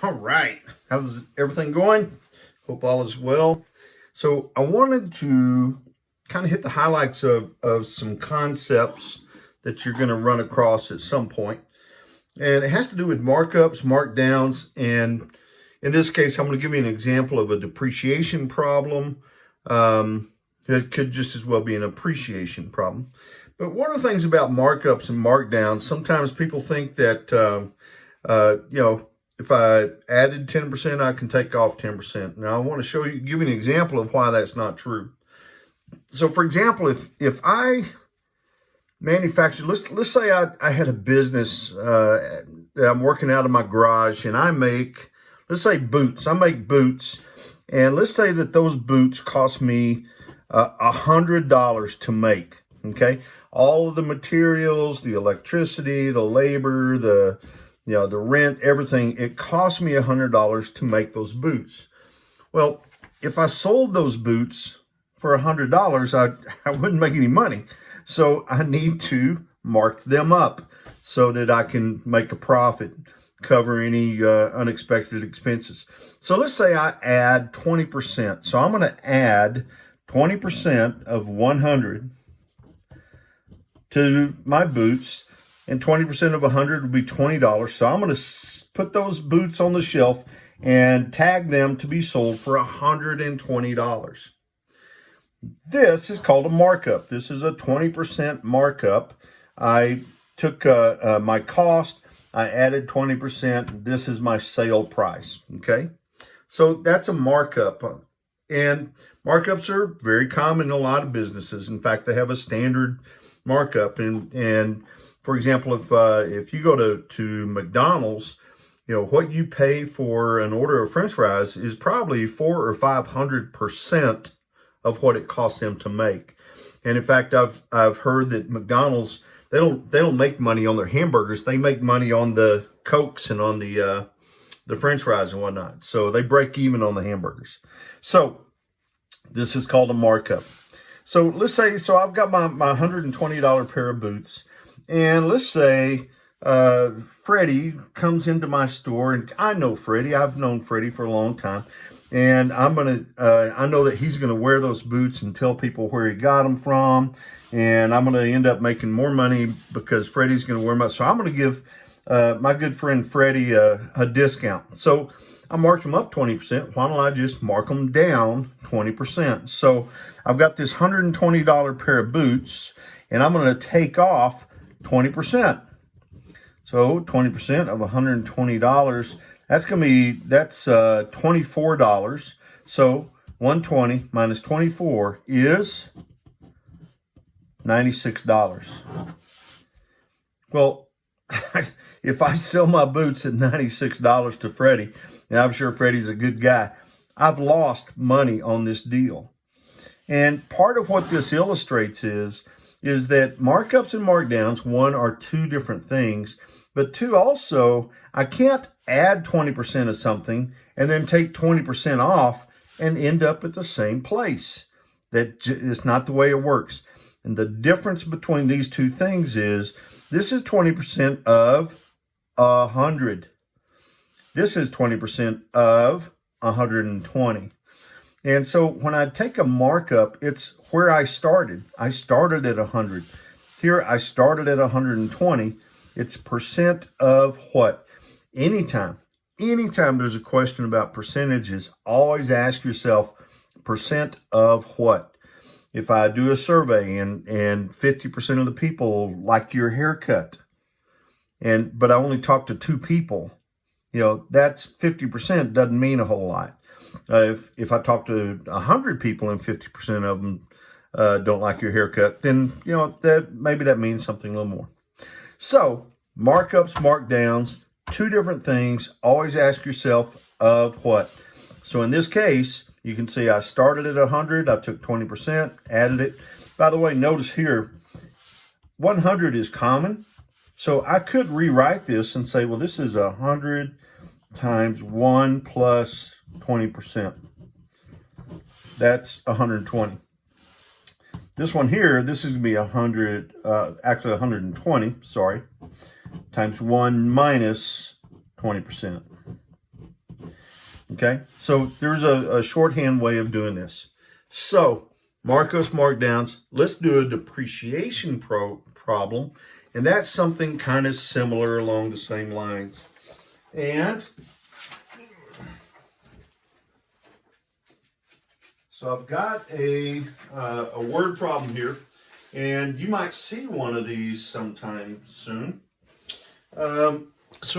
All right. How's everything going? Hope all is well. So I wanted to kind of hit the highlights of some concepts that you're going to run across at some point. And it has to do with markups, markdowns, and in this case, I'm going to give you an example of a depreciation problem. It could just as well be an appreciation problem. But one of the things about markups and markdowns, sometimes people think that, if I added 10%, I can take off 10%. Now, I want to give you an example of why that's not true. So, for example, if I manufacture, let's say I had a business that I'm working out of my garage, and I make, let's say boots. I make boots, and let's say that those boots cost me $100 to make. Okay, all of the materials, the electricity, the labor, the rent, everything, it cost me $100 to make those boots. Well, if I sold those boots for $100, I wouldn't make any money. So I need to mark them up so that I can make a profit, cover any unexpected expenses. So let's say I add 20%. So I'm going to add 20% of 100 to my boots, and 20% of 100 would be $20. So I'm going to put those boots on the shelf and tag them to be sold for $120. This is called a markup. This is a 20% markup. I took my cost, I added 20%. This is my sale price. Okay, so that's a markup. And markups are very common in a lot of businesses. In fact, they have a standard markup. And for example, if you go to McDonald's, what you pay for an order of French fries is probably 400 or 500% of what it costs them to make. And in fact, I've heard that McDonald's, they don't make money on their hamburgers. They make money on the Cokes and on the French fries and whatnot. So they break even on the hamburgers. So this is called a markup. So let's say, I've got my $120 pair of boots, and let's say Freddie comes into my store, and I know Freddie. I've known Freddie for a long time, and I know that he's gonna wear those boots and tell people where he got them from, and I'm gonna end up making more money because Freddie's gonna wear them out. So I'm gonna give my good friend Freddie a discount. So I marked them up 20%. Why don't I just mark them down 20%? So I've got this $120 pair of boots, and I'm going to take off 20%. So 20% of $120, that's $24. So 120 minus 24 is $96. Well, if I sell my boots at $96 to Freddie, and I'm sure Freddie's a good guy, I've lost money on this deal. And part of what this illustrates is that markups and markdowns, one, are two different things, but two, also, I can't add 20% of something and then take 20% off and end up at the same place. That is not the way it works. And the difference between these two things is this is 20% of 100. This is 20% of 120. And so when I take a markup, it's where I started. I started at 100. Here I started at 120. It's percent of what? Anytime there's a question about percentages, always ask yourself, percent of what? If I do a survey and 50% of the people like your haircut, but I only talk to 2 people, that's 50%, doesn't mean a whole lot. If I talk to 100 people and 50% of them don't like your haircut, then that means something a little more. So markups, markdowns, two different things. Always ask yourself of what. So in this case, you can see I started at 100. I took 20%, added it. By the way, notice here, 100 is common. So I could rewrite this and say, well, this is 100 times 1 plus 20%. That's 120. This one here, this is going to be 120, sorry, times 1 minus 20%. Okay, so there's a shorthand way of doing this. So markups, markdowns, let's do a depreciation problem. And that's something kind of similar along the same lines. And so I've got a word problem here. And you might see one of these sometime soon. So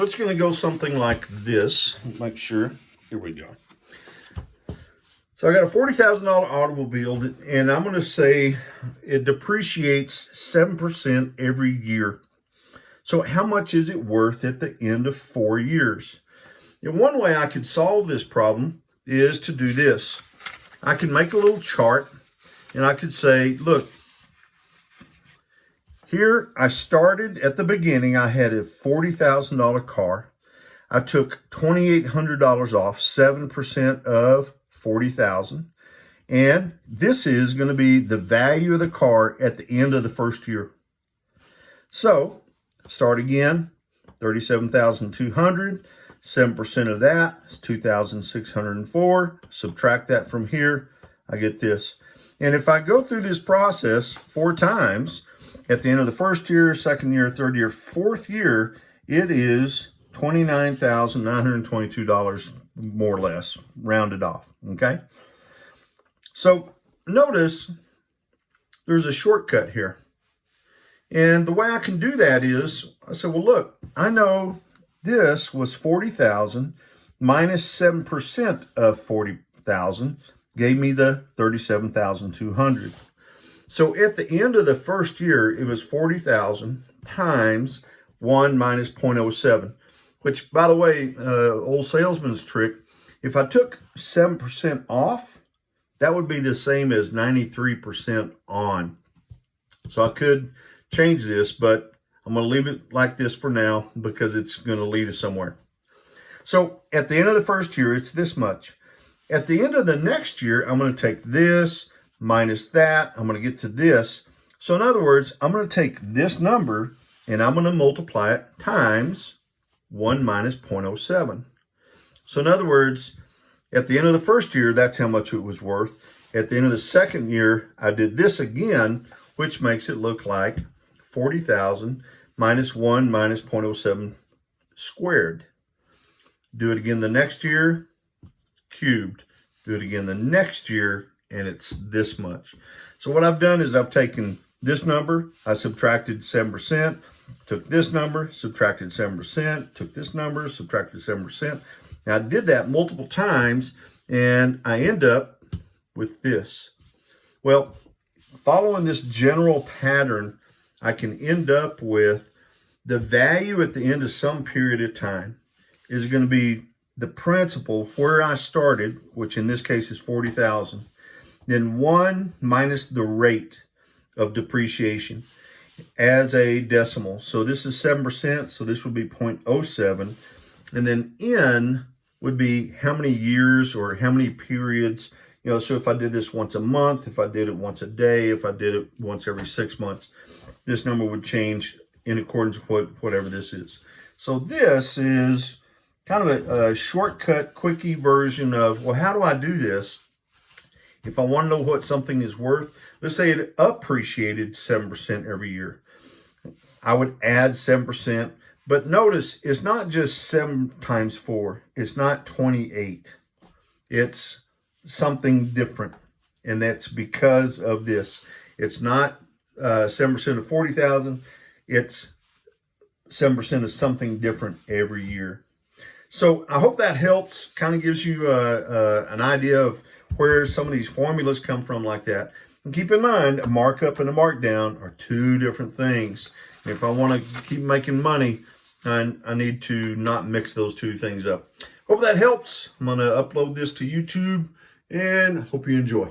it's going to go something like this. Make sure. Here we go. So I got a $40,000 automobile, and I'm going to say it depreciates 7% every year. So how much is it worth at the end of 4 years? And one way I could solve this problem is to do this. I can make a little chart, and I could say, look, here I started at the beginning. I had a $40,000 car. I took $2,800 off, 7% of $40,000. And this is going to be the value of the car at the end of the first year. So start again, $37,200. 7% of that is $2,604. Subtract that from here, I get this. And if I go through this process 4 times, at the end of the first year, second year, third year, fourth year, it is $29,922, more or less, rounded off, okay? So notice there's a shortcut here. And the way I can do that is, I said, well, look, I know this was $40,000 minus 7% of $40,000 gave me the $37,200. So at the end of the first year, it was 40,000 times 1 minus 0.07, which, by the way, old salesman's trick, if I took 7% off, that would be the same as 93% on. So I could change this, but I'm going to leave it like this for now because it's going to lead us somewhere. So at the end of the first year, it's this much. At the end of the next year, I'm going to take this minus that. I'm going to get to this. So in other words, I'm going to take this number and I'm going to multiply it times 1 minus 0.07. So in other words, at the end of the first year, that's how much it was worth. At the end of the second year, I did this again, which makes it look like 40,000 minus 1 minus 0.07 squared. Do it again the next year, cubed. Do it again the next year, and it's this much. So what I've done is I've taken this number, I subtracted 7%, took this number, subtracted 7%, took this number, subtracted 7%. Now I did that multiple times, and I end up with this. Well, following this general pattern, I can end up with the value at the end of some period of time is going to be the principal where I started, which in this case is 40,000. Then 1 minus the rate of depreciation as a decimal. So this is 7%, so this would be 0.07. And then N would be how many years or how many periods. So if I did this once a month, if I did it once a day, if I did it once every 6 months, this number would change in accordance with whatever this is. So this is kind of a shortcut, quickie version of, well, how do I do this? If I want to know what something is worth, let's say it appreciated 7% every year. I would add 7%, but notice it's not just 7 times 4. It's not 28. It's something different, and that's because of this. It's not 7% of 40,000. It's 7% of something different every year. So I hope that helps, kind of gives you an idea of where some of these formulas come from like that. And keep in mind, a markup and a markdown are 2 different things. And if I want to keep making money, I need to not mix those 2 things up. Hope that helps. I'm going to upload this to YouTube, and hope you enjoy.